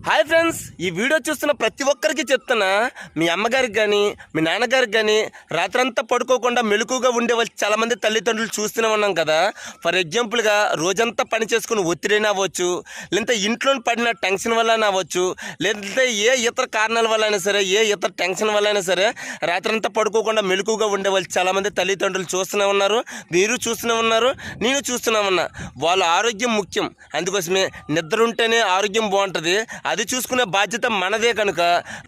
Hi friends, ఈ video చూస్తున్న ప్రతి ఒక్కరికి చెప్తున్నా, మీ అమ్మగారికి కానీ మీ నాన్నగారికి కానీ రాత్రంతా పడుకోకుండా మెలకుగా ఉండే వాళ్ళు చాలామంది తల్లిదండ్రులు చూస్తూనే ఉన్నాం కదా. ఫర్ ఎగ్జాంపుల్గా రోజంతా పని చేసుకుని ఒత్తిడిని అవ్వచ్చు, లేదంటే ఇంట్లో పడిన టెన్షన్ వల్ల అవ్వచ్చు, లేదంటే ఏ ఇతర కారణాల వల్ల అయినా సరే, ఏ ఇతర టెన్షన్ వల్ల అయినా సరే రాత్రంతా పడుకోకుండా మెలకుగా ఉండే వాళ్ళు చాలామంది తల్లిదండ్రులు చూస్తూనే ఉన్నారు. మీరు చూస్తూనే ఉన్నారు, నేను చూస్తూనే ఉన్నా. వాళ్ళ ఆరోగ్యం ముఖ్యం, అందుకోసమే నిద్ర ఉంటేనే ఆరోగ్యం బాగుంటుంది. అది చూసుకునే బాధ్యత మనదే. కనుక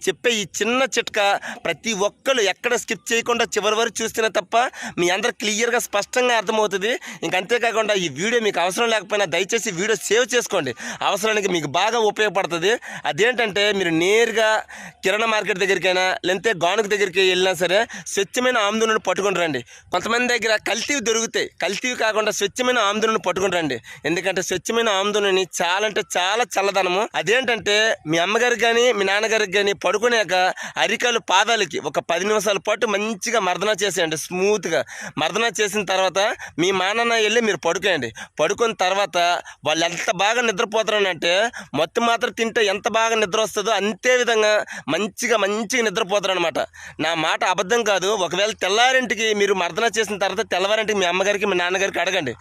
చెప్పే ఈ చిన్న చిట్కా ప్రతి ఒక్కరు ఎక్కడ స్కిప్ చేయకుండా చివరి వరకు చూస్తేనే తప్ప మీ అందరు క్లియర్గా స్పష్టంగా అర్థమవుతుంది. అంతేకాకుండా ఈ వీడియో మీకు అవసరం లేకపోయినా దయచేసి వీడియో సేవ్ చేసుకోండి, అవసరానికి మీకు బాగా ఉపయోగపడుతుంది. అదేంటంటే మీరు నేరుగా కిరాణా మార్కెట్ దగ్గరికైనా లేదంటే గానుగ దగ్గరికి వెళ్ళినా సరే స్వచ్ఛమైన ఆమ్దులను పట్టుకుని రండి. కొంతమంది దగ్గర కల్తీవి దొరుకుతాయి, కల్తీవి కాకుండా స్వచ్ఛమైన ఆమ్దులను పట్టుకుని రండి. ఎందుకంటే స్వచ్ఛమైన ఆమ్దులని చాలా అంటే చాలా చల్లదనము. అదేంటంటే మీ అమ్మగారికి కానీ మీ నాన్నగారికి కానీ పడుకునేక అరికాలు పాదాలకి ఒక 10 నిమిషాల పాటు మంచిగా మర్దన చేసేయండి. స్మూత్గా మర్దన చేసిన తర్వాత మీ నాన్న వెళ్ళి మీరు పడుకోండి. పడుకున్న తర్వాత వాళ్ళు ఎంత బాగా నిద్రపోతారనంటే మొత్తం మాత్రం తింటే ఎంత బాగా నిద్ర వస్తుందో అంతే విధంగా మంచిగా నిద్రపోతారనమాట. నా మాట అబద్ధం కాదు. ఒకవేళ తెల్లారింటికి మీరు మర్దన చేసిన తర్వాత తెల్లవారింటికి మీ అమ్మగారికి మీ నాన్నగారికి అడగండి,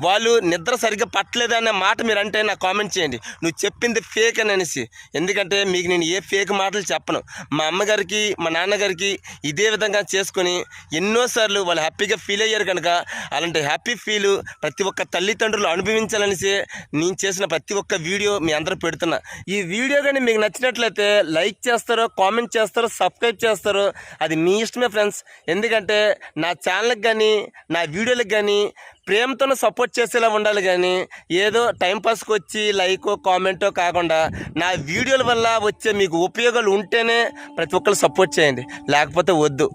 వాళ్ళు నిద్ర సరిగ్గా పట్టలేదనే మాట మీరు అంటే నాకు కామెంట్ చేయండి, నువ్వు చెప్పింది ఫేక్ అని అనేసి. ఎందుకంటే మీకు నేను ఏ ఫేక్ మాటలు చెప్పను. మా అమ్మగారికి మా నాన్నగారికి ఇదే విధంగా చేసుకొని ఎన్నోసార్లు వాళ్ళు హ్యాపీగా ఫీల్ అయ్యారు. కనుక అలాంటి హ్యాపీ ఫీల్ ప్రతి ఒక్క తల్లిదండ్రులు అనుభవించాలనేసి నేను చేసిన ప్రతి ఒక్క వీడియో మీ అందరూ పెడుతున్నా. ఈ వీడియో కానీ మీకు నచ్చినట్లయితే లైక్ చేస్తారో, కామెంట్ చేస్తారో, సబ్స్క్రైబ్ చేస్తారో అది మీ ఇష్టమే ఫ్రెండ్స్. ఎందుకంటే నా ఛానల్కి కానీ నా వీడియోలకు కానీ ప్రేమతోనే సపోర్ట్ చేసేలా ఉండాలి. కానీ ఏదో టైంపాస్కి వచ్చి లైకో కామెంటో కాకుండా నా వీడియోల వల్ల వచ్చే మీకు ఉపయోగాలు ఉంటేనే ప్రతి ఒక్కరు సపోర్ట్ చేయండి, లేకపోతే వద్దు.